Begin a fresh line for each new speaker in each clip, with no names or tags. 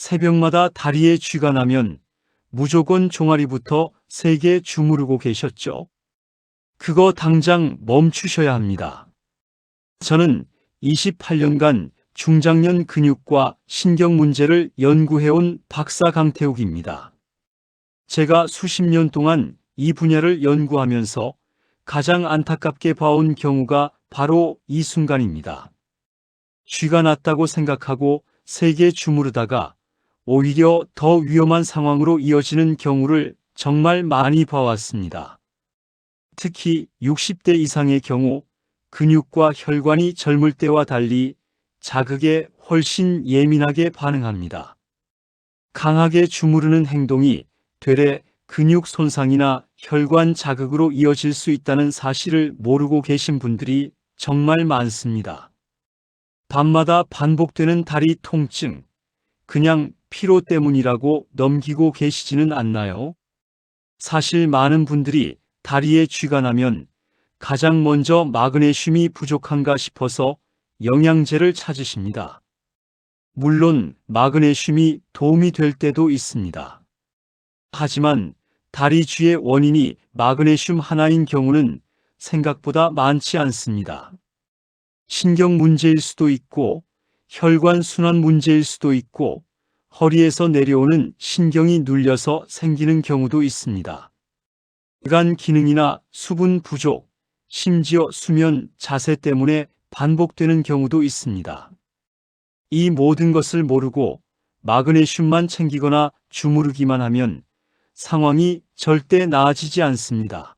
새벽마다 다리에 쥐가 나면 무조건 종아리부터 세게 주무르고 계셨죠. 그거 당장 멈추셔야 합니다. 저는 28년간 중장년 근육과 신경 문제를 연구해온 박사 강태욱입니다. 제가 수십 년 동안 이 분야를 연구하면서 가장 안타깝게 봐온 경우가 바로 이 순간입니다. 쥐가 났다고 생각하고 세게 주무르다가 오히려 더 위험한 상황으로 이어지는 경우를 정말 많이 봐왔습니다. 특히 60대 이상의 경우 근육과 혈관이 젊을 때와 달리 자극에 훨씬 예민하게 반응합니다. 강하게 주무르는 행동이 되레 근육 손상이나 혈관 자극으로 이어질 수 있다는 사실을 모르고 계신 분들이 정말 많습니다. 밤마다 반복되는 다리 통증, 그냥 피로 때문이라고 넘기고 계시지는 않나요? 사실 많은 분들이 다리에 쥐가 나면 가장 먼저 마그네슘이 부족한가 싶어서 영양제를 찾으십니다. 물론 마그네슘이 도움이 될 때도 있습니다. 하지만 다리 쥐의 원인이 마그네슘 하나인 경우는 생각보다 많지 않습니다. 신경 문제일 수도 있고, 혈관 순환 문제일 수도 있고, 허리에서 내려오는 신경이 눌려서 생기는 경우도 있습니다. 간 기능이나 수분 부족, 심지어 수면, 자세 때문에 반복되는 경우도 있습니다. 이 모든 것을 모르고 마그네슘만 챙기거나 주무르기만 하면 상황이 절대 나아지지 않습니다.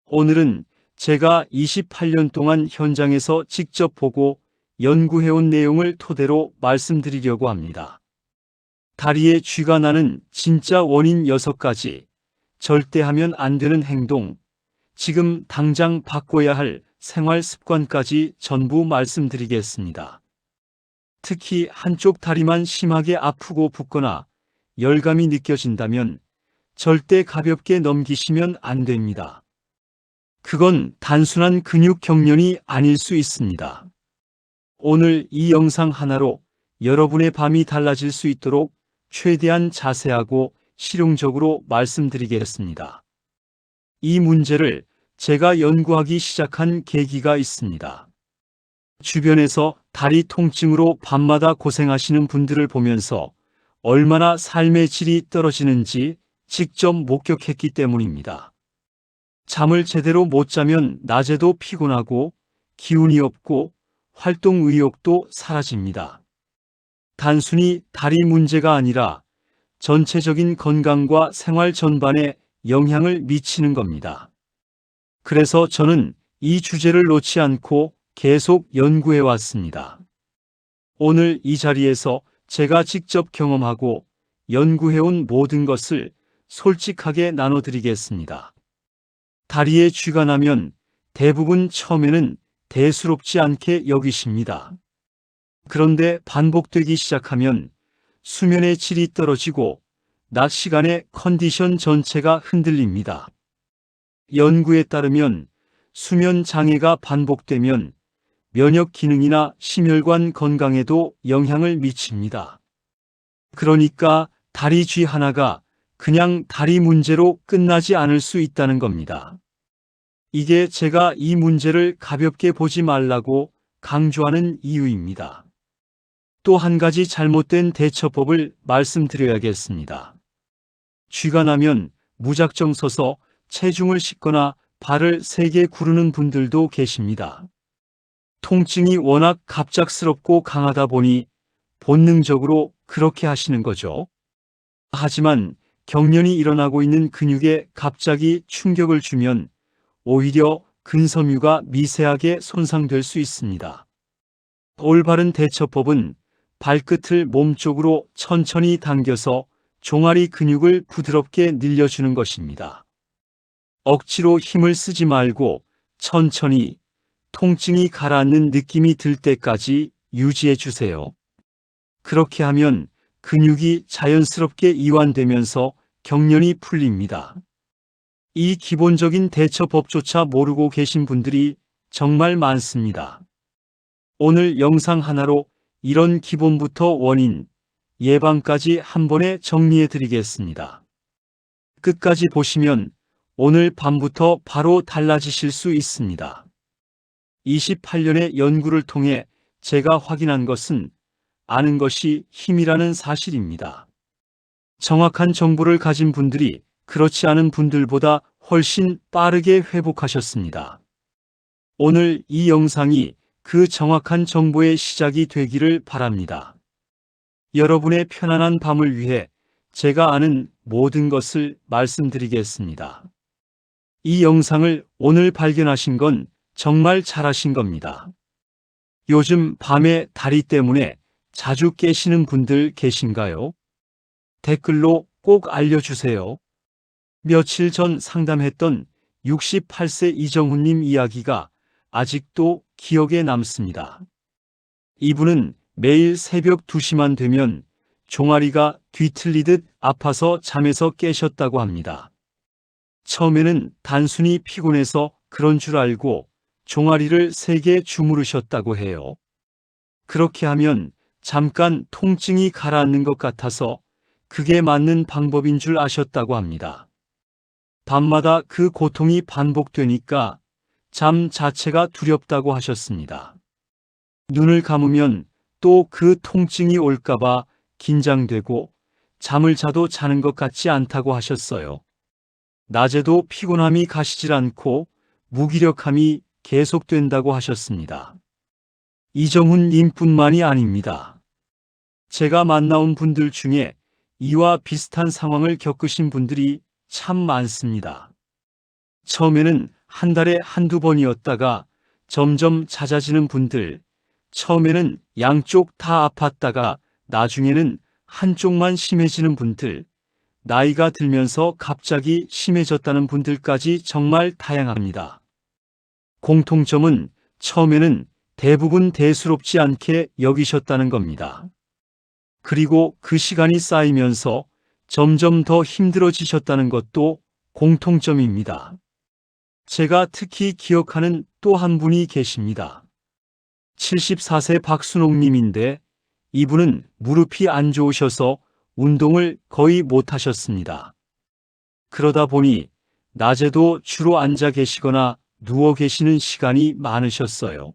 오늘은 제가 28년 동안 현장에서 직접 보고 연구해온 내용을 토대로 말씀드리려고 합니다. 다리에 쥐가 나는 진짜 원인 6가지, 절대 하면 안 되는 행동, 지금 당장 바꿔야 할 생활 습관까지 전부 말씀드리겠습니다. 특히 한쪽 다리만 심하게 아프고 붓거나 열감이 느껴진다면 절대 가볍게 넘기시면 안 됩니다. 그건 단순한 근육 경련이 아닐 수 있습니다. 오늘 이 영상 하나로 여러분의 밤이 달라질 수 있도록 최대한 자세하고 실용적으로 말씀드리겠습니다. 이 문제를 제가 연구하기 시작한 계기가 있습니다. 주변에서 다리 통증으로 밤마다 고생하시는 분들을 보면서 얼마나 삶의 질이 떨어지는지 직접 목격했기 때문입니다. 잠을 제대로 못 자면 낮에도 피곤하고 기운이 없고 활동 의욕도 사라집니다. 단순히 다리 문제가 아니라 전체적인 건강과 생활 전반에 영향을 미치는 겁니다. 그래서 저는 이 주제를 놓지 않고 계속 연구해 왔습니다. 오늘 이 자리에서 제가 직접 경험하고 연구해온 모든 것을 솔직하게 나눠드리겠습니다. 다리에 쥐가 나면 대부분 처음에는 대수롭지 않게 여기십니다. 그런데 반복되기 시작하면 수면의 질이 떨어지고 낮 시간에 컨디션 전체가 흔들립니다. 연구에 따르면 수면 장애가 반복되면 면역 기능이나 심혈관 건강에도 영향을 미칩니다. 그러니까 다리 쥐 하나가 그냥 다리 문제로 끝나지 않을 수 있다는 겁니다. 이게 제가 이 문제를 가볍게 보지 말라고 강조하는 이유입니다. 또 한 가지 잘못된 대처법을 말씀드려야겠습니다. 쥐가 나면 무작정 서서 체중을 싣거나 발을 세게 구르는 분들도 계십니다. 통증이 워낙 갑작스럽고 강하다 보니 본능적으로 그렇게 하시는 거죠. 하지만 경련이 일어나고 있는 근육에 갑자기 충격을 주면 오히려 근섬유가 미세하게 손상될 수 있습니다. 올바른 대처법은 발끝을 몸쪽으로 천천히 당겨서 종아리 근육을 부드럽게 늘려주는 것입니다. 억지로 힘을 쓰지 말고 천천히 통증이 가라앉는 느낌이 들 때까지 유지해 주세요. 그렇게 하면 근육이 자연스럽게 이완되면서 경련이 풀립니다. 이 기본적인 대처법조차 모르고 계신 분들이 정말 많습니다. 오늘 영상 하나로 이런 기본부터 원인, 예방까지 한 번에 정리해 드리겠습니다. 끝까지 보시면 오늘 밤부터 바로 달라지실 수 있습니다. 28년의 연구를 통해 제가 확인한 것은 아는 것이 힘이라는 사실입니다. 정확한 정보를 가진 분들이 그렇지 않은 분들보다 훨씬 빠르게 회복하셨습니다. 오늘 이 영상이 그 정확한 정보의 시작이 되기를 바랍니다. 여러분의 편안한 밤을 위해 제가 아는 모든 것을 말씀드리겠습니다. 이 영상을 오늘 발견하신 건 정말 잘하신 겁니다. 요즘 밤에 다리 때문에 자주 깨시는 분들 계신가요? 댓글로 꼭 알려주세요. 며칠 전 상담했던 68세 이정훈님 이야기가 아직도 기억에 남습니다. 이분은 매일 새벽 2시만 되면 종아리가 뒤틀리듯 아파서 잠에서 깨셨다고 합니다. 처음에는 단순히 피곤해서 그런 줄 알고 종아리를 3개 주무르셨다고 해요. 그렇게 하면 잠깐 통증이 가라앉는 것 같아서 그게 맞는 방법인 줄 아셨다고 합니다. 밤마다 그 고통이 반복되니까 잠 자체가 두렵다고 하셨습니다. 눈을 감으면 또 그 통증이 올까봐 긴장되고 잠을 자도 자는 것 같지 않다고 하셨어요. 낮에도 피곤함이 가시질 않고 무기력함이 계속된다고 하셨습니다. 이정훈 님뿐만이 아닙니다. 제가 만나온 분들 중에 이와 비슷한 상황을 겪으신 분들이 참 많습니다. 처음에는 한 달에 한두 번이었다가 점점 잦아지는 분들, 처음에는 양쪽 다 아팠다가 나중에는 한쪽만 심해지는 분들, 나이가 들면서 갑자기 심해졌다는 분들까지 정말 다양합니다. 공통점은 처음에는 대부분 대수롭지 않게 여기셨다는 겁니다. 그리고 그 시간이 쌓이면서 점점 더 힘들어지셨다는 것도 공통점입니다. 제가 특히 기억하는 또 한 분이 계십니다. 74세 박순옥님인데 이분은 무릎이 안 좋으셔서 운동을 거의 못 하셨습니다. 그러다 보니 낮에도 주로 앉아 계시거나 누워 계시는 시간이 많으셨어요.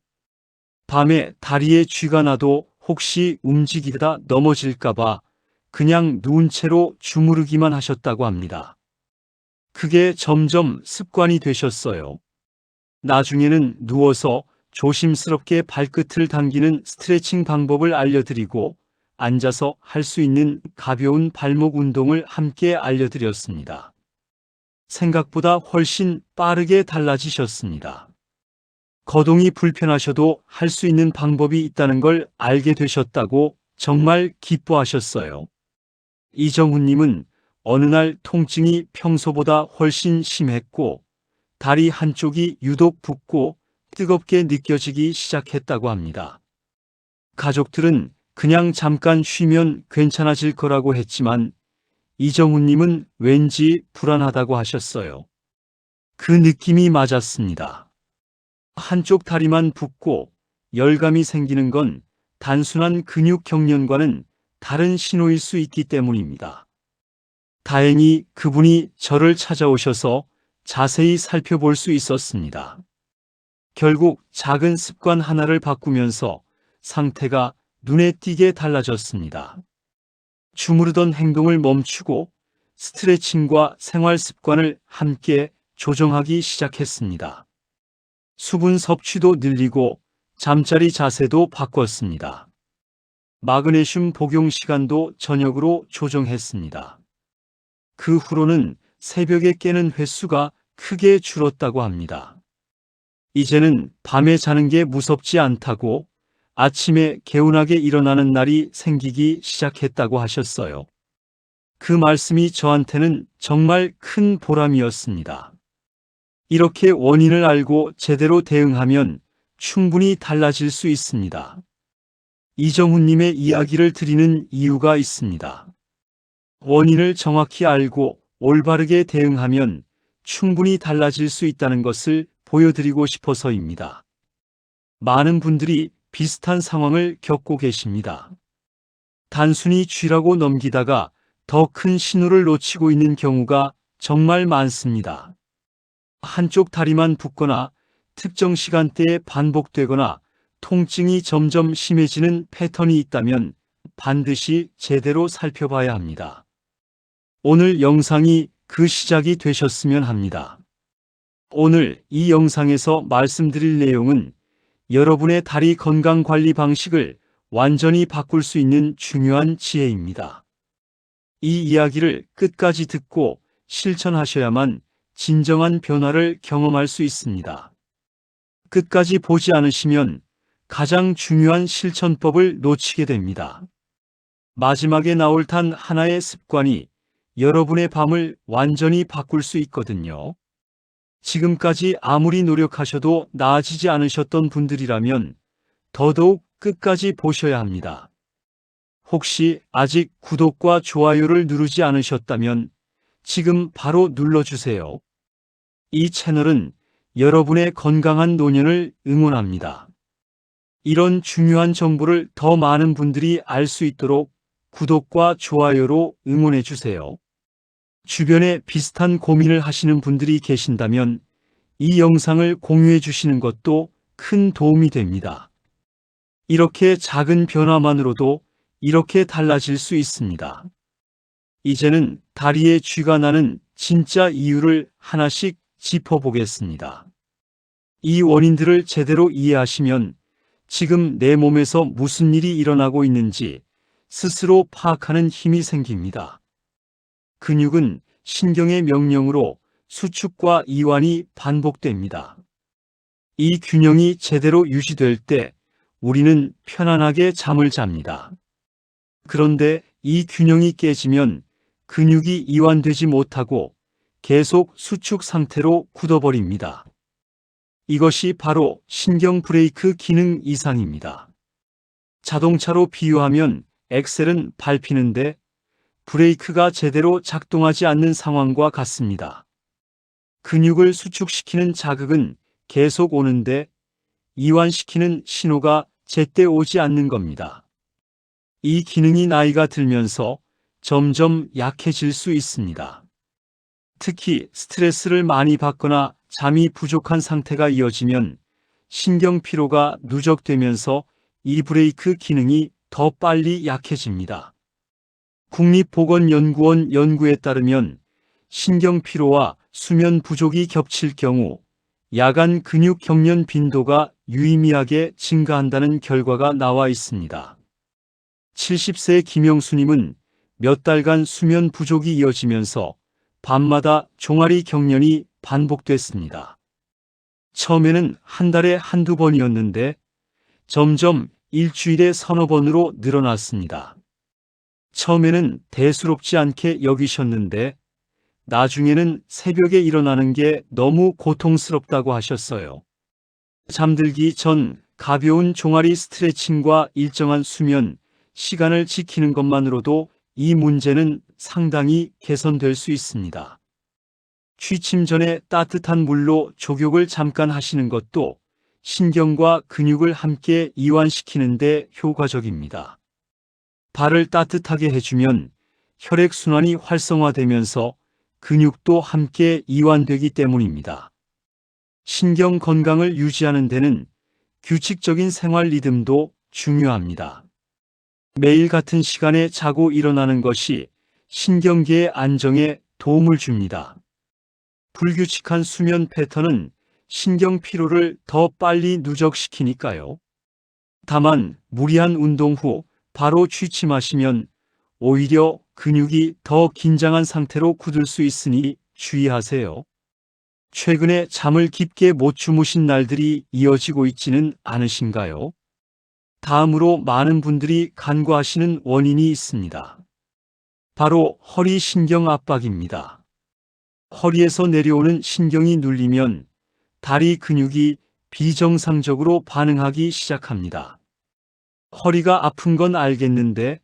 밤에 다리에 쥐가 나도 혹시 움직이다 넘어질까봐 그냥 누운 채로 주무르기만 하셨다고 합니다. 그게 점점 습관이 되셨어요. 나중에는 누워서 조심스럽게 발끝을 당기는 스트레칭 방법을 알려드리고 앉아서 할 수 있는 가벼운 발목 운동을 함께 알려드렸습니다. 생각보다 훨씬 빠르게 달라지셨습니다. 거동이 불편하셔도 할 수 있는 방법이 있다는 걸 알게 되셨다고 정말 기뻐하셨어요. 이정훈님은 어느 날 통증이 평소보다 훨씬 심했고 다리 한쪽이 유독 붓고 뜨겁게 느껴지기 시작했다고 합니다. 가족들은 그냥 잠깐 쉬면 괜찮아질 거라고 했지만 이정훈님은 왠지 불안하다고 하셨어요. 그 느낌이 맞았습니다. 한쪽 다리만 붓고 열감이 생기는 건 단순한 근육 경련과는 다른 신호일 수 있기 때문입니다. 다행히 그분이 저를 찾아오셔서 자세히 살펴볼 수 있었습니다. 결국 작은 습관 하나를 바꾸면서 상태가 눈에 띄게 달라졌습니다. 주무르던 행동을 멈추고 스트레칭과 생활 습관을 함께 조정하기 시작했습니다. 수분 섭취도 늘리고 잠자리 자세도 바꿨습니다. 마그네슘 복용 시간도 저녁으로 조정했습니다. 그 후로는 새벽에 깨는 횟수가 크게 줄었다고 합니다. 이제는 밤에 자는 게 무섭지 않다고 아침에 개운하게 일어나는 날이 생기기 시작했다고 하셨어요. 그 말씀이 저한테는 정말 큰 보람이었습니다. 이렇게 원인을 알고 제대로 대응하면 충분히 달라질 수 있습니다. 이정훈님의 이야기를 드리는 이유가 있습니다. 원인을 정확히 알고 올바르게 대응하면 충분히 달라질 수 있다는 것을 보여드리고 싶어서입니다. 많은 분들이 비슷한 상황을 겪고 계십니다. 단순히 쥐라고 넘기다가 더 큰 신호를 놓치고 있는 경우가 정말 많습니다. 한쪽 다리만 붓거나 특정 시간대에 반복되거나 통증이 점점 심해지는 패턴이 있다면 반드시 제대로 살펴봐야 합니다. 오늘 영상이 그 시작이 되셨으면 합니다. 오늘 이 영상에서 말씀드릴 내용은 여러분의 다리 건강 관리 방식을 완전히 바꿀 수 있는 중요한 지혜입니다. 이 이야기를 끝까지 듣고 실천하셔야만 진정한 변화를 경험할 수 있습니다. 끝까지 보지 않으시면 가장 중요한 실천법을 놓치게 됩니다. 마지막에 나올 단 하나의 습관이 여러분의 밤을 완전히 바꿀 수 있거든요. 지금까지 아무리 노력하셔도 나아지지 않으셨던 분들이라면 더더욱 끝까지 보셔야 합니다. 혹시 아직 구독과 좋아요를 누르지 않으셨다면 지금 바로 눌러주세요. 이 채널은 여러분의 건강한 노년을 응원합니다. 이런 중요한 정보를 더 많은 분들이 알 수 있도록 구독과 좋아요로 응원해 주세요. 주변에 비슷한 고민을 하시는 분들이 계신다면 이 영상을 공유해 주시는 것도 큰 도움이 됩니다. 이렇게 작은 변화만으로도 이렇게 달라질 수 있습니다. 이제는 다리에 쥐가 나는 진짜 이유를 하나씩 짚어보겠습니다. 이 원인들을 제대로 이해하시면 지금 내 몸에서 무슨 일이 일어나고 있는지 스스로 파악하는 힘이 생깁니다. 근육은 신경의 명령으로 수축과 이완이 반복됩니다. 이 균형이 제대로 유지될 때 우리는 편안하게 잠을 잡니다. 그런데 이 균형이 깨지면 근육이 이완되지 못하고 계속 수축 상태로 굳어버립니다. 이것이 바로 신경 브레이크 기능 이상입니다. 자동차로 비유하면 엑셀은 밟히는데 브레이크가 제대로 작동하지 않는 상황과 같습니다. 근육을 수축시키는 자극은 계속 오는데 이완시키는 신호가 제때 오지 않는 겁니다. 이 기능이 나이가 들면서 점점 약해질 수 있습니다. 특히 스트레스를 많이 받거나 잠이 부족한 상태가 이어지면 신경 피로가 누적되면서 이 브레이크 기능이 더 빨리 약해집니다. 국립보건연구원 연구에 따르면 신경 피로와 수면 부족이 겹칠 경우 야간 근육 경련 빈도가 유의미하게 증가한다는 결과가 나와 있습니다. 70세 김영수님은 몇 달간 수면 부족이 이어지면서 밤마다 종아리 경련이 반복됐습니다. 처음에는 한 달에 한두 번이었는데 점점 일주일에 서너 번으로 늘어났습니다. 처음에는 대수롭지 않게 여기셨는데 나중에는 새벽에 일어나는 게 너무 고통스럽다고 하셨어요. 잠들기 전 가벼운 종아리 스트레칭과 일정한 수면 시간을 지키는 것만으로도 이 문제는 상당히 개선될 수 있습니다. 취침 전에 따뜻한 물로 족욕을 잠깐 하시는 것도 신경과 근육을 함께 이완시키는 데 효과적입니다. 발을 따뜻하게 해주면 혈액순환이 활성화되면서 근육도 함께 이완되기 때문입니다. 신경 건강을 유지하는 데는 규칙적인 생활 리듬도 중요합니다. 매일 같은 시간에 자고 일어나는 것이 신경계의 안정에 도움을 줍니다. 불규칙한 수면 패턴은 신경 피로를 더 빨리 누적시키니까요. 다만 무리한 운동 후 바로 취침하시면 오히려 근육이 더 긴장한 상태로 굳을 수 있으니 주의하세요. 최근에 잠을 깊게 못 주무신 날들이 이어지고 있지는 않으신가요? 다음으로 많은 분들이 간과하시는 원인이 있습니다. 바로 허리 신경 압박입니다. 허리에서 내려오는 신경이 눌리면 다리 근육이 비정상적으로 반응하기 시작합니다. 허리가 아픈 건 알겠는데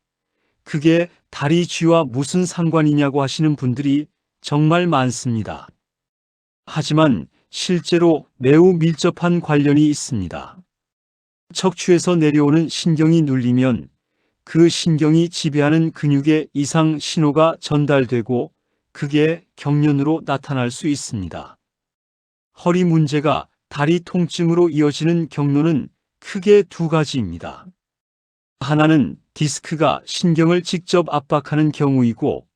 그게 다리 쥐와 무슨 상관이냐고 하시는 분들이 정말 많습니다. 하지만 실제로 매우 밀접한 관련이 있습니다. 척추에서 내려오는 신경이 눌리면 그 신경이 지배하는 근육에 이상 신호가 전달되고 그게 경련으로 나타날 수 있습니다. 허리 문제가 다리 통증으로 이어지는 경로는 크게 두 가지입니다. 하나는 디스크가 신경을 직접 압박하는 경우이고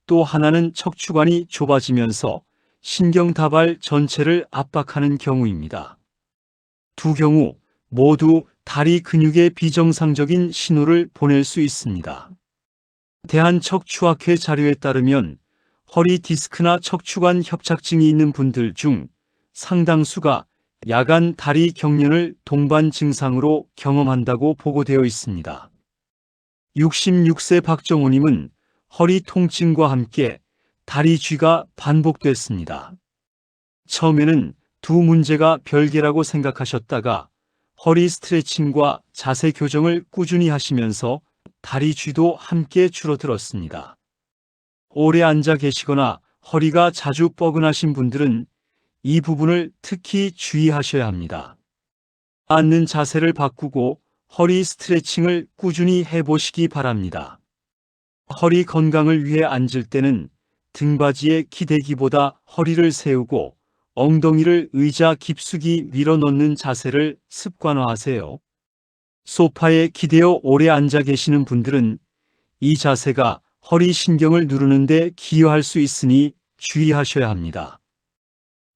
또 하나는 척추관이 좁아지면서 신경다발 전체를 압박하는 경우입니다. 두 경우 모두 다리 근육에 비정상적인 신호를 보낼 수 있습니다. 대한척추학회 자료에 따르면 허리 디스크나 척추관 협착증이 있는 분들 중 상당수가 야간 다리 경련을 동반 증상으로 경험한다고 보고되어 있습니다. 66세 박정호님은 허리 통증과 함께 다리 쥐가 반복됐습니다. 처음에는 두 문제가 별개라고 생각하셨다가 허리 스트레칭과 자세 교정을 꾸준히 하시면서 다리 쥐도 함께 줄어들었습니다. 오래 앉아 계시거나 허리가 자주 뻐근하신 분들은 이 부분을 특히 주의하셔야 합니다. 앉는 자세를 바꾸고 허리 스트레칭을 꾸준히 해보시기 바랍니다. 허리 건강을 위해 앉을 때는 등받이에 기대기보다 허리를 세우고 엉덩이를 의자 깊숙이 밀어넣는 자세를 습관화하세요. 소파에 기대어 오래 앉아 계시는 분들은 이 자세가 허리 신경을 누르는데 기여할 수 있으니 주의하셔야 합니다.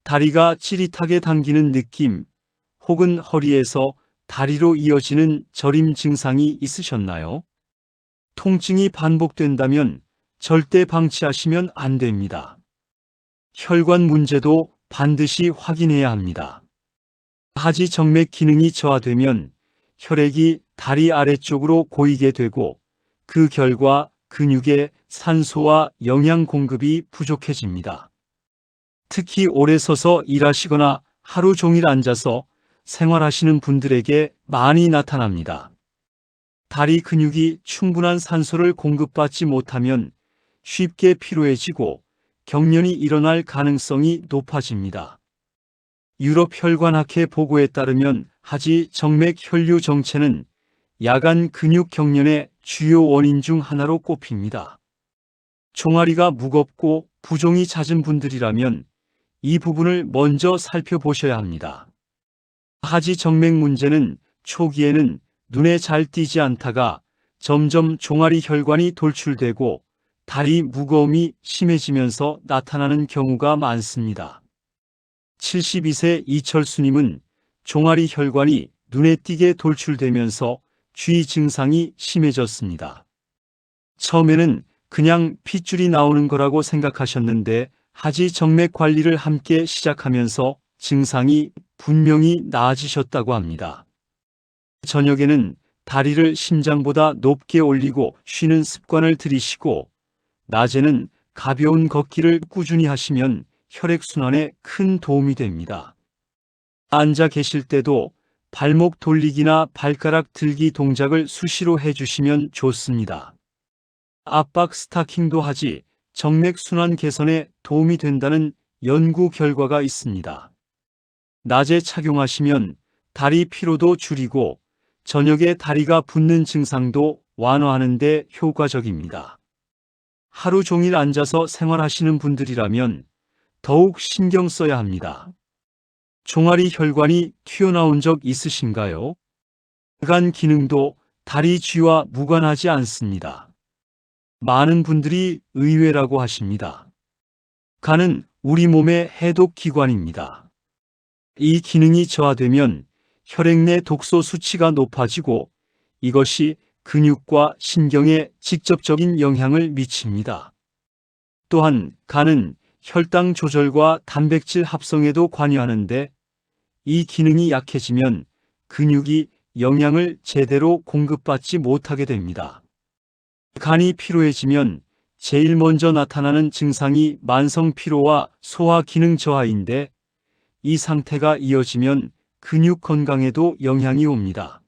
다리가 찌릿하게 당기는 느낌 혹은 허리에서 다리로 이어지는 저림 증상이 있으셨나요? 통증이 반복된다면 절대 방치하시면 안 됩니다. 혈관 문제도 반드시 확인해야 합니다. 하지 정맥 기능이 저하되면 혈액이 다리 아래쪽으로 고이게 되고 그 결과 근육에 산소와 영양 공급이 부족해집니다. 특히 오래 서서 일하시거나 하루 종일 앉아서 생활하시는 분들에게 많이 나타납니다. 다리 근육이 충분한 산소를 공급받지 못하면 쉽게 피로해지고 경련이 일어날 가능성이 높아집니다. 유럽 혈관학회 보고에 따르면 하지 정맥 혈류 정체는 야간 근육 경련의 주요 원인 중 하나로 꼽힙니다. 종아리가 무겁고 부종이 잦은 분들이라면 이 부분을 먼저 살펴보셔야 합니다. 하지 정맥 문제는 초기에는 눈에 잘 띄지 않다가 점점 종아리 혈관이 돌출되고 다리 무거움이 심해지면서 나타나는 경우가 많습니다. 72세 이철수님은 종아리 혈관이 눈에 띄게 돌출되면서 쥐 증상이 심해졌습니다. 처음에는 그냥 핏줄이 나오는 거라고 생각하셨는데 하지 정맥 관리를 함께 시작하면서 증상이 분명히 나아지셨다고 합니다. 저녁에는 다리를 심장보다 높게 올리고 쉬는 습관을 들이시고 낮에는 가벼운 걷기를 꾸준히 하시면 혈액순환에 큰 도움이 됩니다. 앉아 계실 때도 발목 돌리기나 발가락 들기 동작을 수시로 해주시면 좋습니다. 압박 스타킹도 하지 정맥 순환 개선에 도움이 된다는 연구 결과가 있습니다. 낮에 착용하시면 다리 피로도 줄이고 저녁에 다리가 붓는 증상도 완화하는 데 효과적입니다. 하루 종일 앉아서 생활하시는 분들이라면 더욱 신경 써야 합니다. 종아리 혈관이 튀어나온 적 있으신가요? 간 기능도 다리 쥐와 무관하지 않습니다. 많은 분들이 의외라고 하십니다. 간은 우리 몸의 해독 기관입니다. 이 기능이 저하되면 혈액 내 독소 수치가 높아지고 이것이 근육과 신경에 직접적인 영향을 미칩니다. 또한 간은 혈당 조절과 단백질 합성에도 관여하는데 이 기능이 약해지면 근육이 영양을 제대로 공급받지 못하게 됩니다. 간이 피로해지면 제일 먼저 나타나는 증상이 만성 피로와 소화 기능 저하인데 이 상태가 이어지면 근육 건강에도 영향이 옵니다.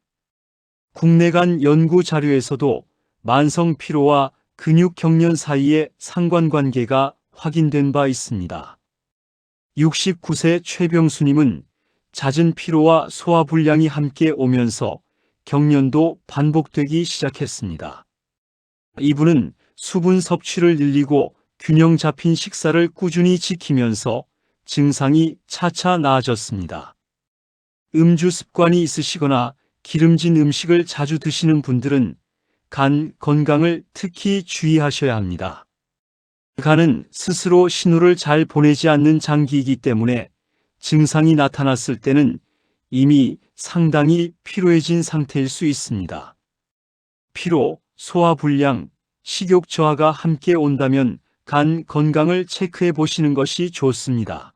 국내 간 연구 자료에서도 만성 피로와 근육 경련 사이의 상관관계가 확인된 바 있습니다. 69세 최병수님은 잦은 피로와 소화불량이 함께 오면서 경련도 반복되기 시작했습니다. 이분은 수분 섭취를 늘리고 균형 잡힌 식사를 꾸준히 지키면서 증상이 차차 나아졌습니다. 음주 습관이 있으시거나 기름진 음식을 자주 드시는 분들은 간 건강을 특히 주의하셔야 합니다. 간은 스스로 신호를 잘 보내지 않는 장기이기 때문에 증상이 나타났을 때는 이미 상당히 피로해진 상태일 수 있습니다. 피로, 소화불량, 식욕 저하가 함께 온다면 간 건강을 체크해 보시는 것이 좋습니다.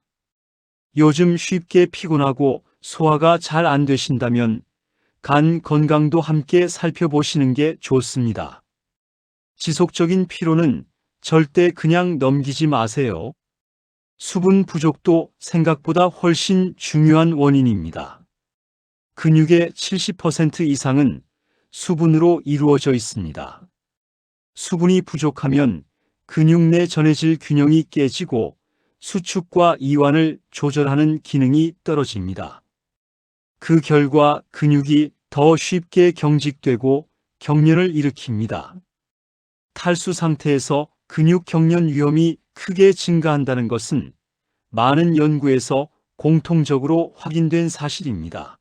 요즘 쉽게 피곤하고 소화가 잘 안 되신다면 간 건강도 함께 살펴보시는 게 좋습니다. 지속적인 피로는 절대 그냥 넘기지 마세요. 수분 부족도 생각보다 훨씬 중요한 원인입니다. 근육의 70% 이상은 수분으로 이루어져 있습니다. 수분이 부족하면 근육 내 전해질 균형이 깨지고 수축과 이완을 조절하는 기능이 떨어집니다. 그 결과 근육이 더 쉽게 경직되고 경련을 일으킵니다. 탈수 상태에서 근육 경련 위험이 크게 증가한다는 것은 많은 연구에서 공통적으로 확인된 사실입니다.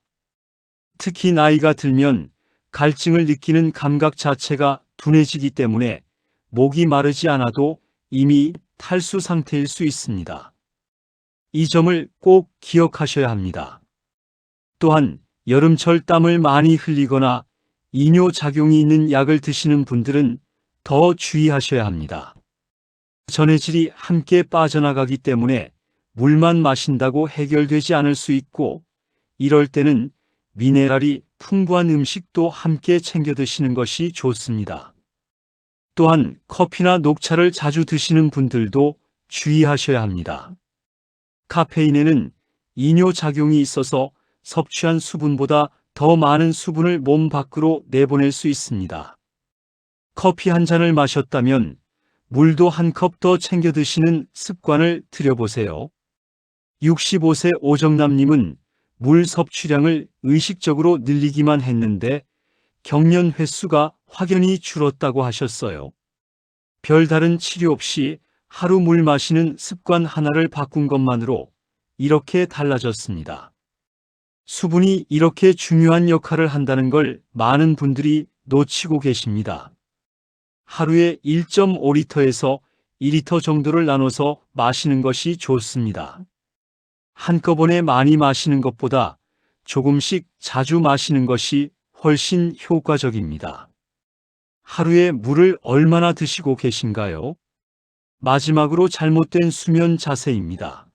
특히 나이가 들면 갈증을 느끼는 감각 자체가 둔해지기 때문에 목이 마르지 않아도 이미 탈수 상태일 수 있습니다. 이 점을 꼭 기억하셔야 합니다. 또한 여름철 땀을 많이 흘리거나 이뇨작용이 있는 약을 드시는 분들은 더 주의하셔야 합니다. 전해질이 함께 빠져나가기 때문에 물만 마신다고 해결되지 않을 수 있고, 이럴 때는 미네랄이 풍부한 음식도 함께 챙겨 드시는 것이 좋습니다. 또한 커피나 녹차를 자주 드시는 분들도 주의하셔야 합니다. 카페인에는 이뇨작용이 있어서 섭취한 수분보다 더 많은 수분을 몸 밖으로 내보낼 수 있습니다. 커피 한 잔을 마셨다면 물도 한 컵 더 챙겨 드시는 습관을 들여보세요. 65세 오정남님은 물 섭취량을 의식적으로 늘리기만 했는데 경련 횟수가 확연히 줄었다고 하셨어요. 별다른 치료 없이 하루 물 마시는 습관 하나를 바꾼 것만으로 이렇게 달라졌습니다. 수분이 이렇게 중요한 역할을 한다는 걸 많은 분들이 놓치고 계십니다. 하루에 1.5리터에서 2리터 정도를 나눠서 마시는 것이 좋습니다. 한꺼번에 많이 마시는 것보다 조금씩 자주 마시는 것이 훨씬 효과적입니다. 하루에 물을 얼마나 드시고 계신가요? 마지막으로 잘못된 수면 자세입니다.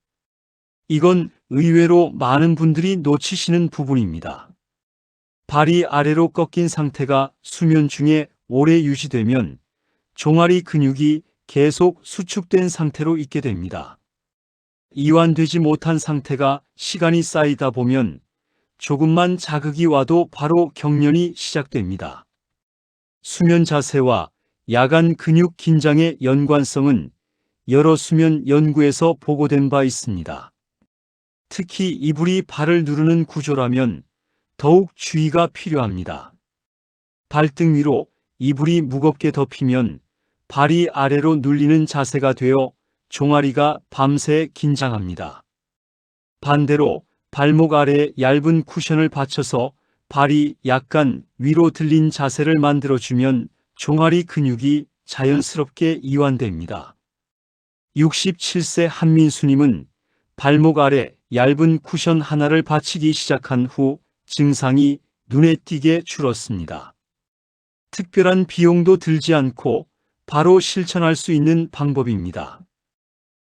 이건 의외로 많은 분들이 놓치시는 부분입니다. 발이 아래로 꺾인 상태가 수면 중에 오래 유지되면 종아리 근육이 계속 수축된 상태로 있게 됩니다. 이완되지 못한 상태가 시간이 쌓이다 보면 조금만 자극이 와도 바로 경련이 시작됩니다. 수면 자세와 야간 근육 긴장의 연관성은 여러 수면 연구에서 보고된 바 있습니다. 특히 이불이 발을 누르는 구조라면 더욱 주의가 필요합니다. 발등 위로 이불이 무겁게 덮이면 발이 아래로 눌리는 자세가 되어 종아리가 밤새 긴장합니다. 반대로 발목 아래에 얇은 쿠션을 받쳐서 발이 약간 위로 들린 자세를 만들어주면 종아리 근육이 자연스럽게 이완됩니다. 67세 한민수님은 발목 아래 얇은 쿠션 하나를 받치기 시작한 후 증상이 눈에 띄게 줄었습니다. 특별한 비용도 들지 않고 바로 실천할 수 있는 방법입니다.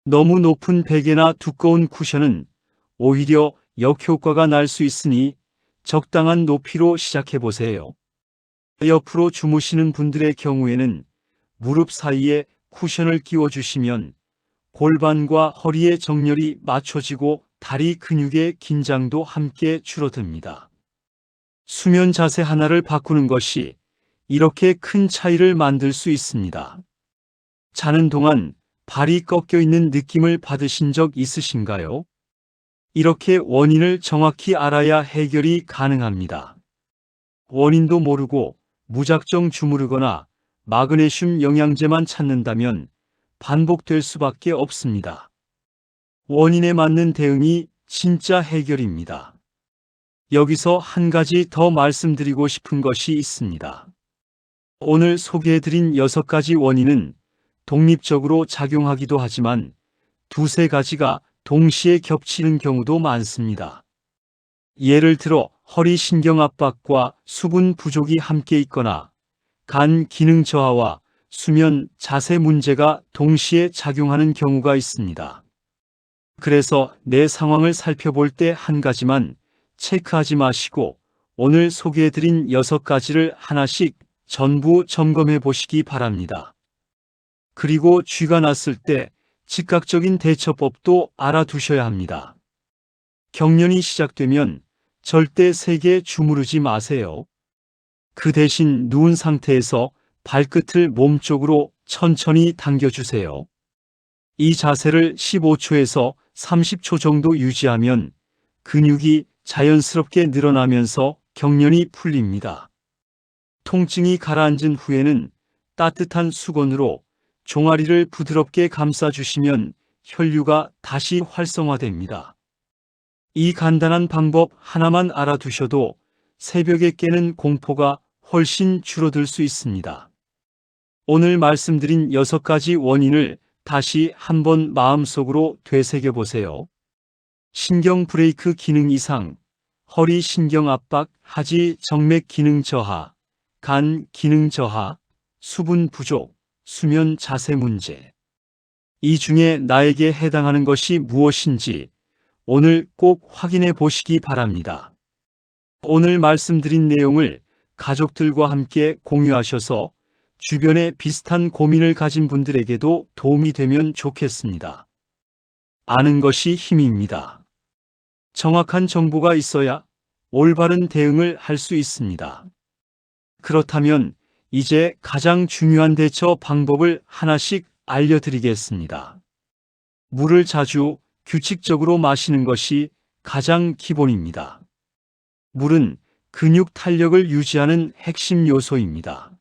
너무 높은 베개나 두꺼운 쿠션은 오히려 역효과가 날 수 있으니 적당한 높이로 시작해 보세요. 옆으로 주무시는 분들의 경우에는 무릎 사이에 쿠션을 끼워주시면 골반과 허리의 정렬이 맞춰지고 다리 근육의 긴장도 함께 줄어듭니다. 수면 자세 하나를 바꾸는 것이 이렇게 큰 차이를 만들 수 있습니다. 자는 동안 발이 꺾여 있는 느낌을 받으신 적 있으신가요? 이렇게 원인을 정확히 알아야 해결이 가능합니다. 원인도 모르고 무작정 주무르거나 마그네슘 영양제만 찾는다면 반복될 수밖에 없습니다. 원인에 맞는 대응이 진짜 해결입니다. 여기서 한 가지 더 말씀드리고 싶은 것이 있습니다. 오늘 소개해드린 6가지 원인은 독립적으로 작용하기도 하지만 두세 가지가 동시에 겹치는 경우도 많습니다. 예를 들어 허리 신경 압박과 수분 부족이 함께 있거나 간 기능 저하와 수면 자세 문제가 동시에 작용하는 경우가 있습니다. 그래서 내 상황을 살펴볼 때 한 가지만 체크하지 마시고 오늘 소개해드린 6가지를 하나씩 전부 점검해 보시기 바랍니다. 그리고 쥐가 났을 때 즉각적인 대처법도 알아두셔야 합니다. 경련이 시작되면 절대 세게 주무르지 마세요. 그 대신 누운 상태에서 발끝을 몸쪽으로 천천히 당겨주세요. 이 자세를 15초에서 30초 정도 유지하면 근육이 자연스럽게 늘어나면서 경련이 풀립니다. 통증이 가라앉은 후에는 따뜻한 수건으로 종아리를 부드럽게 감싸주시면 혈류가 다시 활성화됩니다. 이 간단한 방법 하나만 알아두셔도 새벽에 깨는 공포가 훨씬 줄어들 수 있습니다. 오늘 말씀드린 6가지 원인을 다시 한번 마음속으로 되새겨 보세요. 신경 브레이크 기능 이상, 허리 신경 압박, 하지 정맥 기능 저하, 간 기능 저하, 수분 부족, 수면 자세 문제. 이 중에 나에게 해당하는 것이 무엇인지 오늘 꼭 확인해 보시기 바랍니다. 오늘 말씀드린 내용을 가족들과 함께 공유하셔서 주변에 비슷한 고민을 가진 분들에게도 도움이 되면 좋겠습니다. 아는 것이 힘입니다. 정확한 정보가 있어야 올바른 대응을 할 수 있습니다. 그렇다면 이제 가장 중요한 대처 방법을 하나씩 알려드리겠습니다. 물을 자주 규칙적으로 마시는 것이 가장 기본입니다. 물은 근육 탄력을 유지하는 핵심 요소입니다.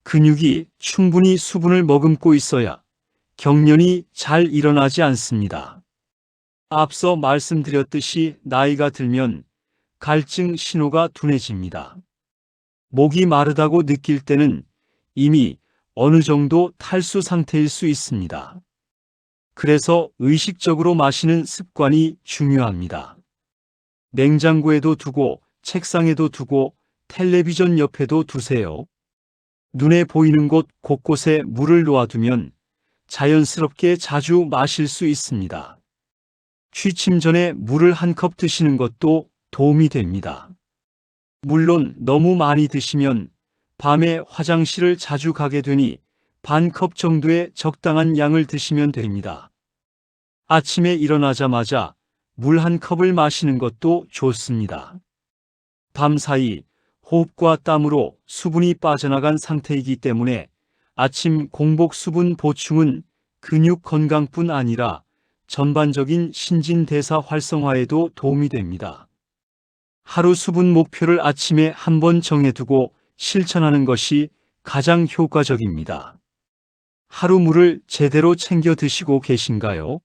근육이 충분히 수분을 머금고 있어야 경련이 잘 일어나지 않습니다. 앞서 말씀드렸듯이 나이가 들면 갈증 신호가 둔해집니다. 목이 마르다고 느낄 때는 이미 어느 정도 탈수 상태일 수 있습니다. 그래서 의식적으로 마시는 습관이 중요합니다. 냉장고에도 두고 책상에도 두고 텔레비전 옆에도 두세요. 눈에 보이는 곳 곳곳에 물을 놓아두면 자연스럽게 자주 마실 수 있습니다. 취침 전에 물을 한 컵 드시는 것도 도움이 됩니다. 물론 너무 많이 드시면 밤에 화장실을 자주 가게 되니 반 컵 정도의 적당한 양을 드시면 됩니다. 아침에 일어나자마자 물 한 컵을 마시는 것도 좋습니다. 밤사이 호흡과 땀으로 수분이 빠져나간 상태이기 때문에 아침 공복 수분 보충은 근육 건강뿐 아니라 전반적인 신진대사 활성화에도 도움이 됩니다. 하루 수분 목표를 아침에 한번 정해두고 실천하는 것이 가장 효과적입니다. 하루 물을 제대로 챙겨 드시고 계신가요?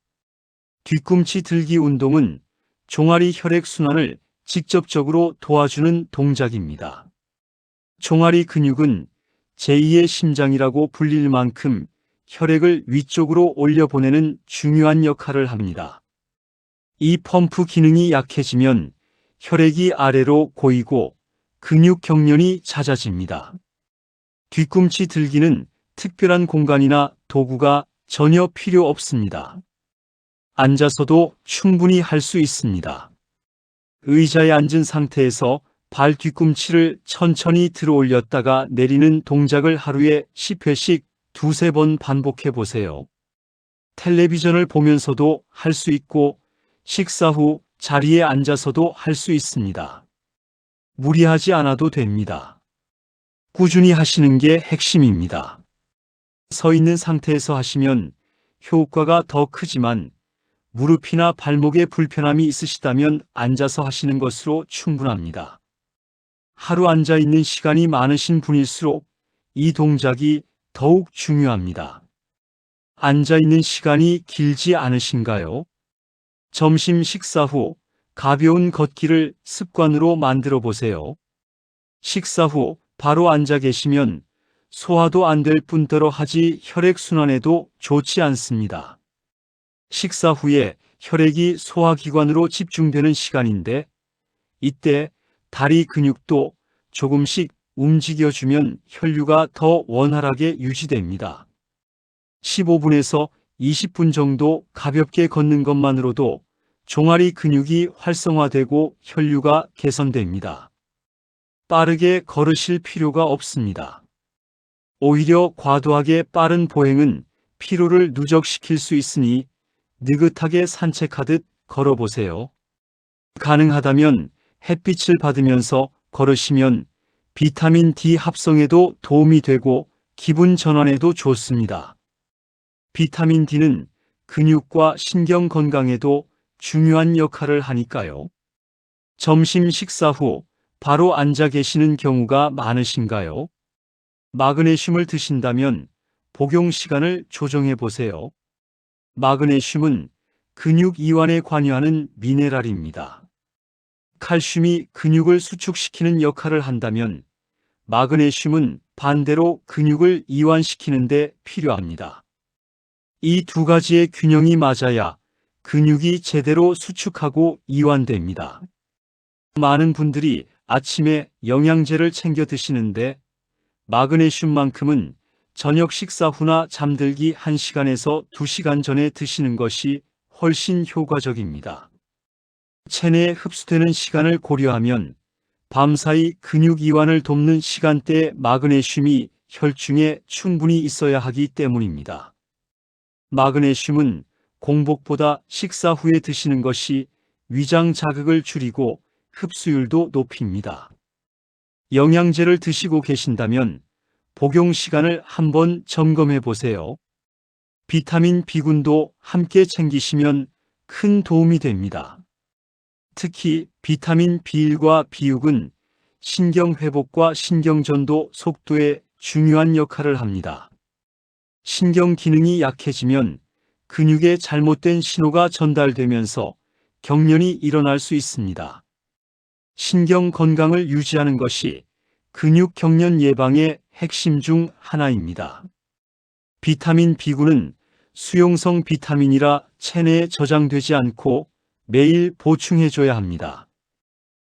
뒤꿈치 들기 운동은 종아리 혈액순환을 직접적으로 도와주는 동작입니다. 종아리 근육은 제2의 심장이라고 불릴 만큼 혈액을 위쪽으로 올려보내는 중요한 역할을 합니다. 이 펌프 기능이 약해지면 혈액이 아래로 고이고 근육 경련이 잦아집니다. 뒤꿈치 들기는 특별한 공간이나 도구가 전혀 필요 없습니다. 앉아서도 충분히 할 수 있습니다. 의자에 앉은 상태에서 발 뒤꿈치를 천천히 들어 올렸다가 내리는 동작을 하루에 10회씩 두세 번 반복해 보세요. 텔레비전을 보면서도 할 수 있고 식사 후 자리에 앉아서도 할 수 있습니다. 무리하지 않아도 됩니다. 꾸준히 하시는 게 핵심입니다. 서 있는 상태에서 하시면 효과가 더 크지만 무릎이나 발목에 불편함이 있으시다면 앉아서 하시는 것으로 충분합니다. 하루 앉아 있는 시간이 많으신 분일수록 이 동작이 더욱 중요합니다. 앉아있는 시간이 길지 않으신가요? 점심 식사 후 가벼운 걷기를 습관으로 만들어 보세요. 식사 후 바로 앉아 계시면 소화도 안 될 뿐더러 하지 혈액순환에도 좋지 않습니다. 식사 후에 혈액이 소화기관으로 집중되는 시간인데 이때 다리 근육도 조금씩 움직여주면 혈류가 더 원활하게 유지됩니다. 15분에서 20분 정도 가볍게 걷는 것만으로도 종아리 근육이 활성화되고 혈류가 개선됩니다. 빠르게 걸으실 필요가 없습니다. 오히려 과도하게 빠른 보행은 피로를 누적시킬 수 있으니 느긋하게 산책하듯 걸어보세요. 가능하다면 햇빛을 받으면서 걸으시면 비타민 D 합성에도 도움이 되고 기분 전환에도 좋습니다. 비타민 D는 근육과 신경 건강에도 중요한 역할을 하니까요. 점심 식사 후 바로 앉아 계시는 경우가 많으신가요? 마그네슘을 드신다면 복용 시간을 조정해 보세요. 마그네슘은 근육 이완에 관여하는 미네랄입니다. 칼슘이 근육을 수축시키는 역할을 한다면 마그네슘은 반대로 근육을 이완시키는 데 필요합니다. 이 두 가지의 균형이 맞아야 근육이 제대로 수축하고 이완됩니다. 많은 분들이 아침에 영양제를 챙겨 드시는데 마그네슘만큼은 저녁 식사 후나 잠들기 1시간에서 2시간 전에 드시는 것이 훨씬 효과적입니다. 체내에 흡수되는 시간을 고려하면 밤사이 근육 이완을 돕는 시간대에 마그네슘이 혈중에 충분히 있어야 하기 때문입니다. 마그네슘은 공복보다 식사 후에 드시는 것이 위장 자극을 줄이고 흡수율도 높입니다. 영양제를 드시고 계신다면 복용 시간을 한번 점검해 보세요. 비타민 B군도 함께 챙기시면 큰 도움이 됩니다. 특히 비타민 B1과 B6은 신경 회복과 신경 전도 속도에 중요한 역할을 합니다. 신경 기능이 약해지면 근육에 잘못된 신호가 전달되면서 경련이 일어날 수 있습니다. 신경 건강을 유지하는 것이 근육 경련 예방의 핵심 중 하나입니다. 비타민 B군은 수용성 비타민이라 체내에 저장되지 않고 매일 보충해줘야 합니다.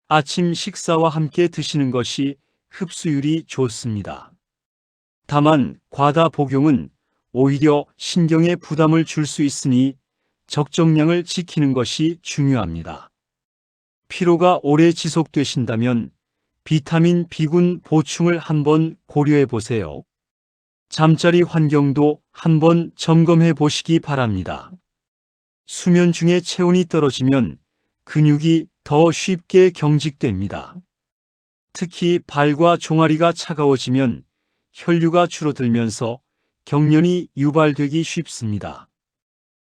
아침 식사와 함께 드시는 것이 흡수율이 좋습니다. 다만 과다 복용은 오히려 신경에 부담을 줄 수 있으니 적정량을 지키는 것이 중요합니다. 피로가 오래 지속되신다면 비타민 B군 보충을 한번 고려해 보세요. 잠자리 환경도 한번 점검해 보시기 바랍니다. 수면 중에 체온이 떨어지면 근육이 더 쉽게 경직됩니다. 특히 발과 종아리가 차가워지면 혈류가 줄어들면서 경련이 유발되기 쉽습니다.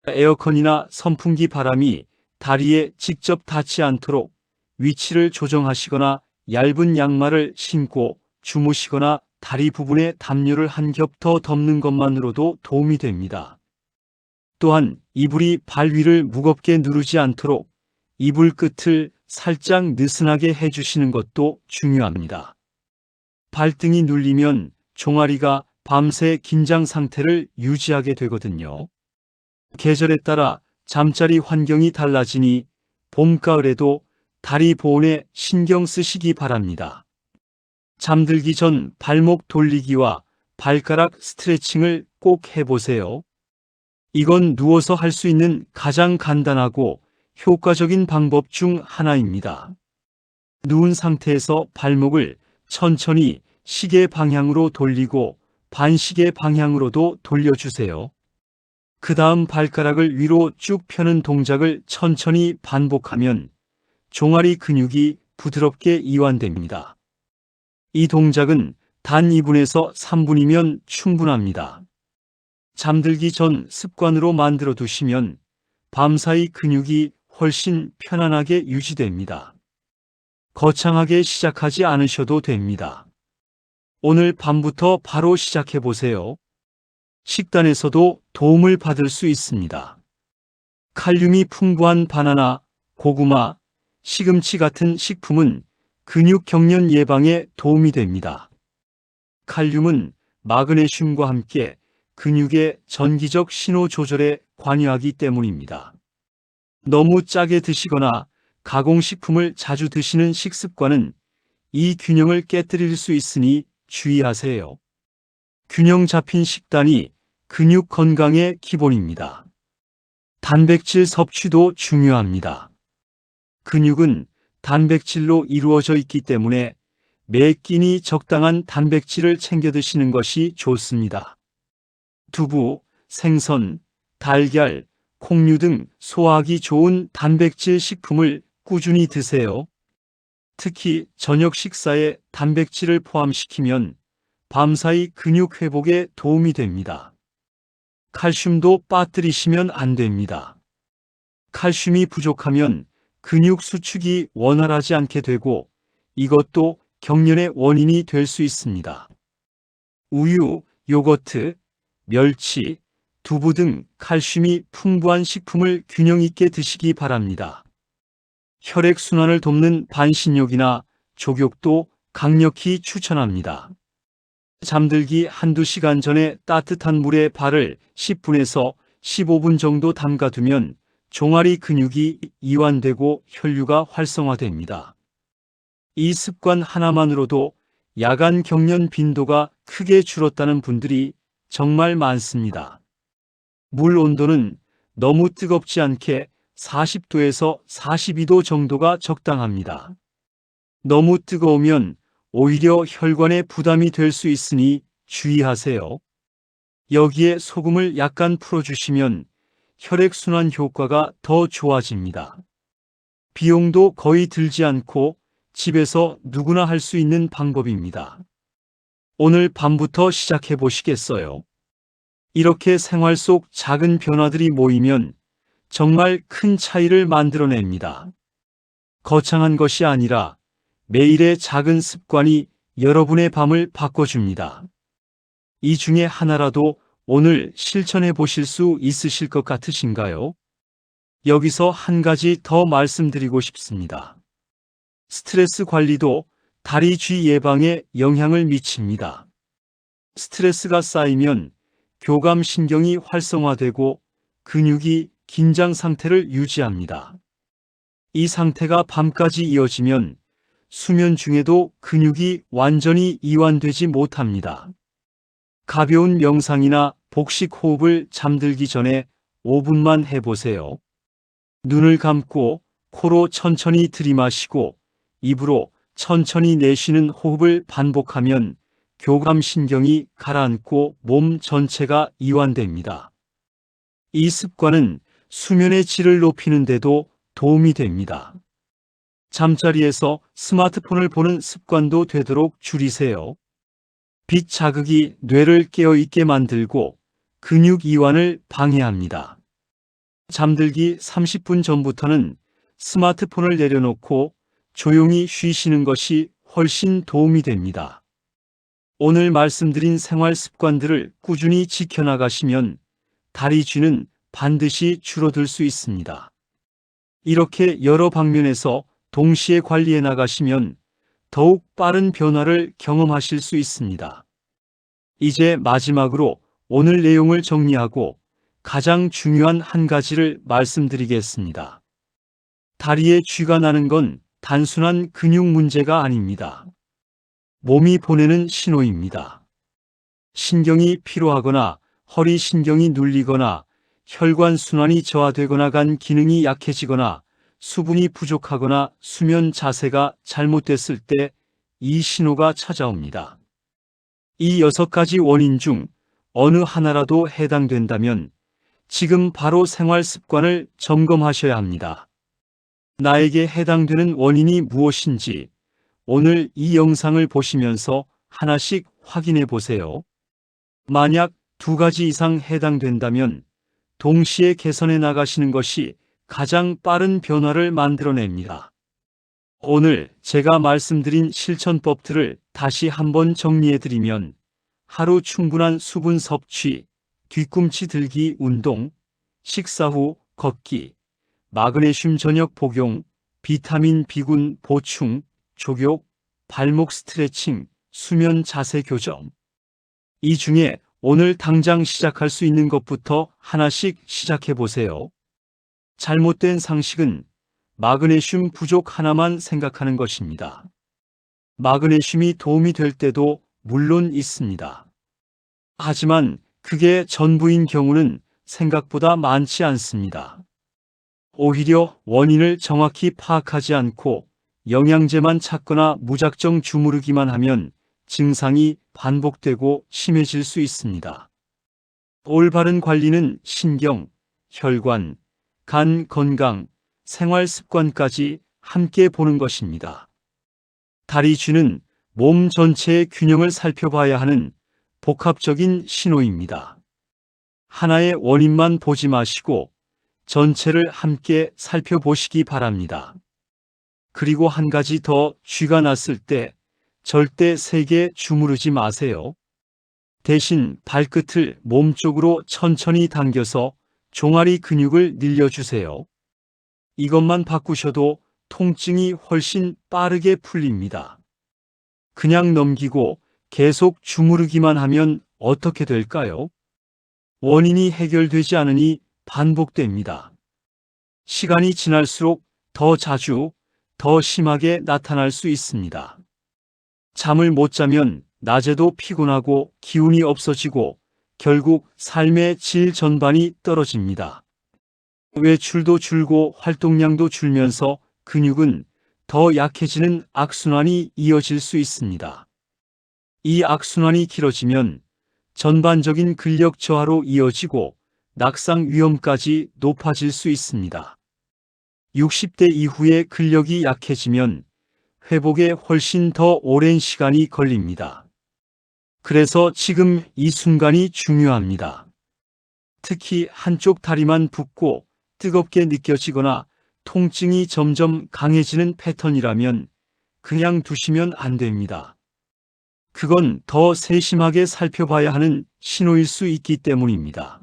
에어컨이나 선풍기 바람이 다리에 직접 닿지 않도록 위치를 조정하시거나 얇은 양말을 신고 주무시거나 다리 부분에 담요를 한 겹 더 덮는 것만으로도 도움이 됩니다. 또한 이불이 발 위를 무겁게 누르지 않도록 이불 끝을 살짝 느슨하게 해주시는 것도 중요합니다. 발등이 눌리면 종아리가 밤새 긴장 상태를 유지하게 되거든요. 계절에 따라 잠자리 환경이 달라지니 봄, 가을에도 다리 보온에 신경 쓰시기 바랍니다. 잠들기 전 발목 돌리기와 발가락 스트레칭을 꼭 해보세요. 이건 누워서 할 수 있는 가장 간단하고 효과적인 방법 중 하나입니다. 누운 상태에서 발목을 천천히 시계 방향으로 돌리고 반시계 방향으로도 돌려주세요. 그 다음 발가락을 위로 쭉 펴는 동작을 천천히 반복하면 종아리 근육이 부드럽게 이완됩니다. 이 동작은 단 2분에서 3분이면 충분합니다. 잠들기 전 습관으로 만들어 두시면 밤사이 근육이 훨씬 편안하게 유지됩니다. 거창하게 시작하지 않으셔도 됩니다. 오늘 밤부터 바로 시작해 보세요. 식단에서도 도움을 받을 수 있습니다. 칼륨이 풍부한 바나나, 고구마, 시금치 같은 식품은 근육 경련 예방에 도움이 됩니다. 칼륨은 마그네슘과 함께 근육의 전기적 신호 조절에 관여하기 때문입니다. 너무 짜게 드시거나 가공식품을 자주 드시는 식습관은 이 균형을 깨뜨릴 수 있으니 주의하세요. 균형 잡힌 식단이 근육 건강의 기본입니다. 단백질 섭취도 중요합니다. 근육은 단백질로 이루어져 있기 때문에 매 끼니 적당한 단백질을 챙겨 드시는 것이 좋습니다. 두부, 생선, 달걀, 콩류 등 소화하기 좋은 단백질 식품을 꾸준히 드세요. 특히 저녁 식사에 단백질을 포함시키면 밤사이 근육 회복에 도움이 됩니다. 칼슘도 빠뜨리시면 안 됩니다. 칼슘이 부족하면 근육 수축이 원활하지 않게 되고 이것도 경련의 원인이 될 수 있습니다. 우유, 요거트, 멸치, 두부 등 칼슘이 풍부한 식품을 균형 있게 드시기 바랍니다. 혈액순환을 돕는 반신욕이나 족욕도 강력히 추천합니다. 잠들기 한두 시간 전에 따뜻한 물에 발을 10분에서 15분 정도 담가두면 종아리 근육이 이완되고 혈류가 활성화됩니다. 이 습관 하나만으로도 야간 경련 빈도가 크게 줄었다는 분들이 정말 많습니다. 물 온도는 너무 뜨겁지 않게 40도에서 42도 정도가 적당합니다. 너무 뜨거우면 오히려 혈관에 부담이 될 수 있으니 주의하세요. 여기에 소금을 약간 풀어주시면 혈액순환 효과가 더 좋아집니다. 비용도 거의 들지 않고 집에서 누구나 할 수 있는 방법입니다. 오늘 밤부터 시작해 보시겠어요? 이렇게 생활 속 작은 변화들이 모이면 정말 큰 차이를 만들어냅니다. 거창한 것이 아니라 매일의 작은 습관이 여러분의 밤을 바꿔줍니다. 이 중에 하나라도 오늘 실천해 보실 수 있으실 것 같으신가요? 여기서 한 가지 더 말씀드리고 싶습니다. 스트레스 관리도 다리 쥐 예방에 영향을 미칩니다. 스트레스가 쌓이면 교감신경이 활성화되고 근육이 긴장 상태를 유지합니다. 이 상태가 밤까지 이어지면 수면 중에도 근육이 완전히 이완되지 못합니다. 가벼운 명상이나 복식 호흡을 잠들기 전에 5분만 해보세요. 눈을 감고 코로 천천히 들이마시고 입으로 천천히 내쉬는 호흡을 반복하면 교감신경이 가라앉고 몸 전체가 이완됩니다. 이 습관은 수면의 질을 높이는 데도 도움이 됩니다. 잠자리에서 스마트폰을 보는 습관도 되도록 줄이세요. 빛 자극이 뇌를 깨어있게 만들고 근육 이완을 방해합니다. 잠들기 30분 전부터는 스마트폰을 내려놓고 조용히 쉬시는 것이 훨씬 도움이 됩니다. 오늘 말씀드린 생활 습관들을 꾸준히 지켜나가시면 다리 쥐는 반드시 줄어들 수 있습니다. 이렇게 여러 방면에서 동시에 관리해 나가시면 더욱 빠른 변화를 경험하실 수 있습니다. 이제 마지막으로 오늘 내용을 정리하고 가장 중요한 한 가지를 말씀드리겠습니다. 다리에 쥐가 나는 건 단순한 근육 문제가 아닙니다. 몸이 보내는 신호입니다. 신경이 피로하거나 허리 신경이 눌리거나 혈관 순환이 저하되거나 간 기능이 약해지거나 수분이 부족하거나 수면 자세가 잘못됐을 때 이 신호가 찾아옵니다. 이 6가지 원인 중 어느 하나라도 해당된다면 지금 바로 생활 습관을 점검하셔야 합니다. 나에게 해당되는 원인이 무엇인지 오늘 이 영상을 보시면서 하나씩 확인해 보세요. 만약 2가지 이상 해당된다면 동시에 개선해 나가시는 것이 가장 빠른 변화를 만들어냅니다. 오늘 제가 말씀드린 실천법들을 다시 한번 정리해드리면 하루 충분한 수분 섭취, 뒤꿈치 들기 운동, 식사 후 걷기, 마그네슘 저녁 복용, 비타민 B군 보충, 족욕, 발목 스트레칭, 수면 자세 교정. 이 중에 오늘 당장 시작할 수 있는 것부터 하나씩 시작해 보세요. 잘못된 상식은 마그네슘 부족 하나만 생각하는 것입니다. 마그네슘이 도움이 될 때도 물론 있습니다. 하지만 그게 전부인 경우는 생각보다 많지 않습니다. 오히려 원인을 정확히 파악하지 않고 영양제만 찾거나 무작정 주무르기만 하면 증상이 반복되고 심해질 수 있습니다. 올바른 관리는 신경, 혈관, 간 건강, 생활 습관까지 함께 보는 것입니다. 다리쥐는 몸 전체의 균형을 살펴봐야 하는 복합적인 신호입니다. 하나의 원인만 보지 마시고 전체를 함께 살펴보시기 바랍니다. 그리고 한 가지 더, 쥐가 났을 때 절대 세게 주무르지 마세요. 대신 발끝을 몸 쪽으로 천천히 당겨서 종아리 근육을 늘려주세요. 이것만 바꾸셔도 통증이 훨씬 빠르게 풀립니다. 그냥 넘기고 계속 주무르기만 하면 어떻게 될까요? 원인이 해결되지 않으니 반복됩니다. 시간이 지날수록 더 자주, 더 심하게 나타날 수 있습니다. 잠을 못 자면 낮에도 피곤하고 기운이 없어지고 결국 삶의 질 전반이 떨어집니다. 외출도 줄고 활동량도 줄면서 근육은 더 약해지는 악순환이 이어질 수 있습니다. 이 악순환이 길어지면 전반적인 근력 저하로 이어지고 낙상 위험까지 높아질 수 있습니다. 60대 이후에 근력이 약해지면 회복에 훨씬 더 오랜 시간이 걸립니다. 그래서 지금 이 순간이 중요합니다. 특히 한쪽 다리만 붓고 뜨겁게 느껴지거나 통증이 점점 강해지는 패턴이라면 그냥 두시면 안 됩니다. 그건 더 세심하게 살펴봐야 하는 신호일 수 있기 때문입니다.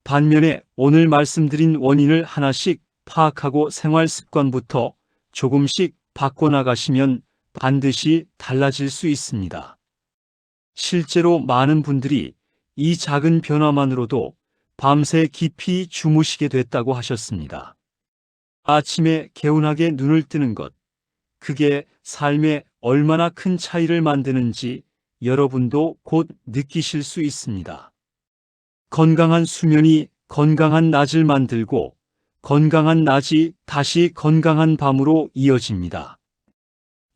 반면에 오늘 말씀드린 원인을 하나씩 파악하고 생활 습관부터 조금씩 바꿔나가시면 반드시 달라질 수 있습니다. 실제로 많은 분들이 이 작은 변화만으로도 밤새 깊이 주무시게 됐다고 하셨습니다. 아침에 개운하게 눈을 뜨는 것, 그게 삶에 얼마나 큰 차이를 만드는지 여러분도 곧 느끼실 수 있습니다. 건강한 수면이 건강한 낮을 만들고 건강한 낮이 다시 건강한 밤으로 이어집니다.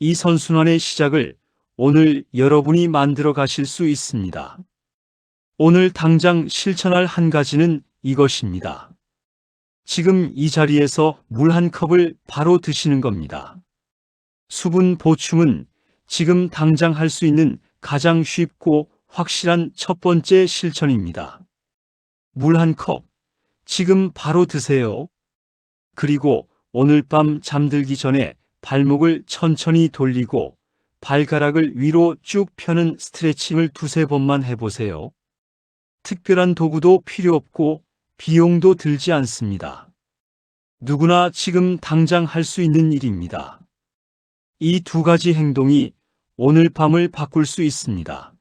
이 선순환의 시작을 오늘 여러분이 만들어 가실 수 있습니다. 오늘 당장 실천할 한 가지는 이것입니다. 지금 이 자리에서 물 한 컵을 바로 드시는 겁니다. 수분 보충은 지금 당장 할 수 있는 가장 쉽고 확실한 첫 번째 실천입니다. 물 한 컵, 지금 바로 드세요. 그리고 오늘 밤 잠들기 전에 발목을 천천히 돌리고 발가락을 위로 쭉 펴는 스트레칭을 두세 번만 해보세요. 특별한 도구도 필요 없고 비용도 들지 않습니다. 누구나 지금 당장 할 수 있는 일입니다. 이 두 가지 행동이 오늘 밤을 바꿀 수 있습니다.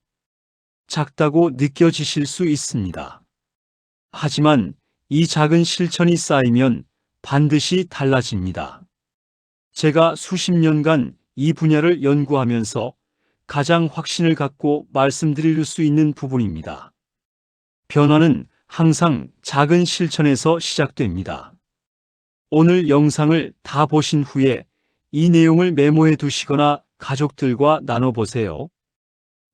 작다고 느껴지실 수 있습니다. 하지만 이 작은 실천이 쌓이면 반드시 달라집니다. 제가 수십 년간 이 분야를 연구하면서 가장 확신을 갖고 말씀드릴 수 있는 부분입니다. 변화는 항상 작은 실천에서 시작됩니다. 오늘 영상을 다 보신 후에 이 내용을 메모해 두시거나 가족들과 나눠보세요.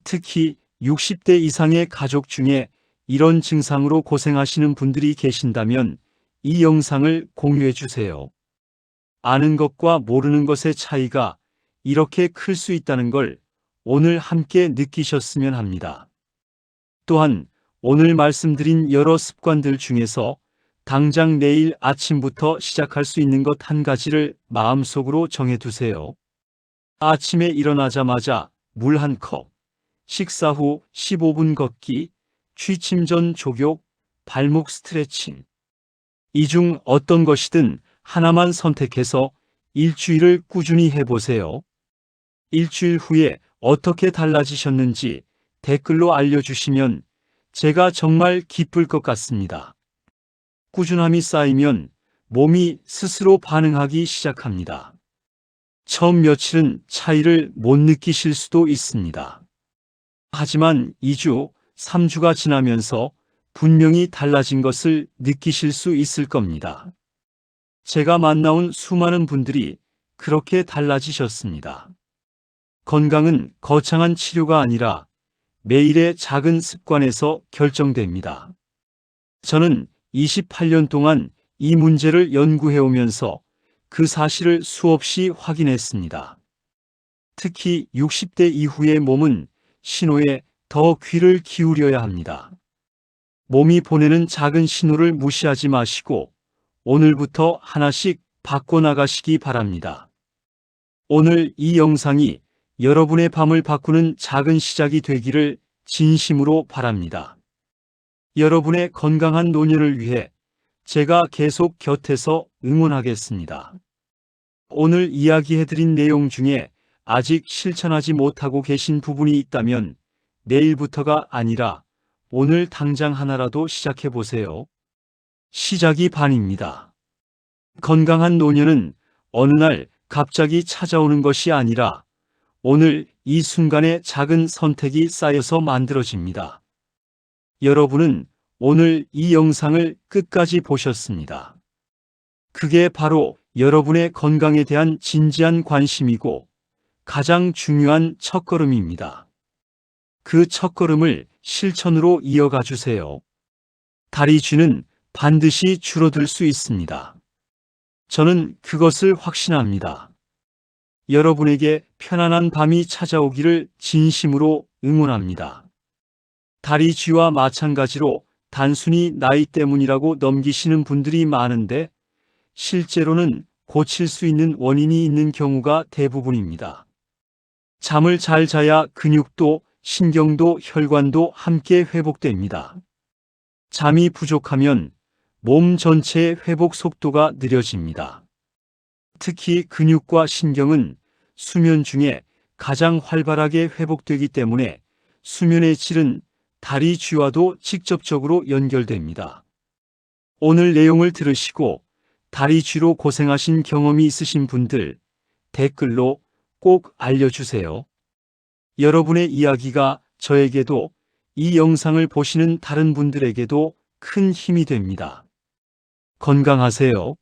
특히 60대 이상의 가족 중에 이런 증상으로 고생하시는 분들이 계신다면 이 영상을 공유해 주세요. 아는 것과 모르는 것의 차이가 이렇게 클 수 있다는 걸 오늘 함께 느끼셨으면 합니다. 또한 오늘 말씀드린 여러 습관들 중에서 당장 내일 아침부터 시작할 수 있는 것 한 가지를 마음속으로 정해두세요. 아침에 일어나자마자 물 한 컵, 식사 후 15분 걷기, 취침 전 족욕, 발목 스트레칭. 이 중 어떤 것이든 하나만 선택해서 일주일을 꾸준히 해보세요. 일주일 후에 어떻게 달라지셨는지 댓글로 알려주시면 제가 정말 기쁠 것 같습니다. 꾸준함이 쌓이면 몸이 스스로 반응하기 시작합니다. 처음 며칠은 차이를 못 느끼실 수도 있습니다. 하지만 2주, 3주가 지나면서 분명히 달라진 것을 느끼실 수 있을 겁니다. 제가 만나온 수많은 분들이 그렇게 달라지셨습니다. 건강은 거창한 치료가 아니라 매일의 작은 습관에서 결정됩니다. 저는 28년 동안 이 문제를 연구해 오면서 그 사실을 수없이 확인했습니다. 특히 60대 이후의 몸은 신호에 더 귀를 기울여야 합니다. 몸이 보내는 작은 신호를 무시하지 마시고 오늘부터 하나씩 바꿔나가시기 바랍니다. 오늘 이 영상이 여러분의 밤을 바꾸는 작은 시작이 되기를 진심으로 바랍니다. 여러분의 건강한 노년을 위해 제가 계속 곁에서 응원하겠습니다. 오늘 이야기해드린 내용 중에 아직 실천하지 못하고 계신 부분이 있다면 내일부터가 아니라 오늘 당장 하나라도 시작해보세요. 시작이 반입니다. 건강한 노년은 어느 날 갑자기 찾아오는 것이 아니라 오늘 이 순간의 작은 선택이 쌓여서 만들어집니다. 여러분은 오늘 이 영상을 끝까지 보셨습니다. 그게 바로 여러분의 건강에 대한 진지한 관심이고 가장 중요한 첫걸음입니다. 그 첫걸음을 실천으로 이어가 주세요. 다리 쥐는 반드시 줄어들 수 있습니다. 저는 그것을 확신합니다. 여러분에게 편안한 밤이 찾아오기를 진심으로 응원합니다. 다리 쥐와 마찬가지로 단순히 나이 때문이라고 넘기시는 분들이 많은데 실제로는 고칠 수 있는 원인이 있는 경우가 대부분입니다. 잠을 잘 자야 근육도 신경도 혈관도 함께 회복됩니다. 잠이 부족하면 몸 전체의 회복 속도가 느려집니다. 특히 근육과 신경은 수면 중에 가장 활발하게 회복되기 때문에 수면의 질은 다리 쥐와도 직접적으로 연결됩니다. 오늘 내용을 들으시고 다리 쥐로 고생하신 경험이 있으신 분들 댓글로 꼭 알려주세요. 여러분의 이야기가 저에게도 이 영상을 보시는 다른 분들에게도 큰 힘이 됩니다. 건강하세요.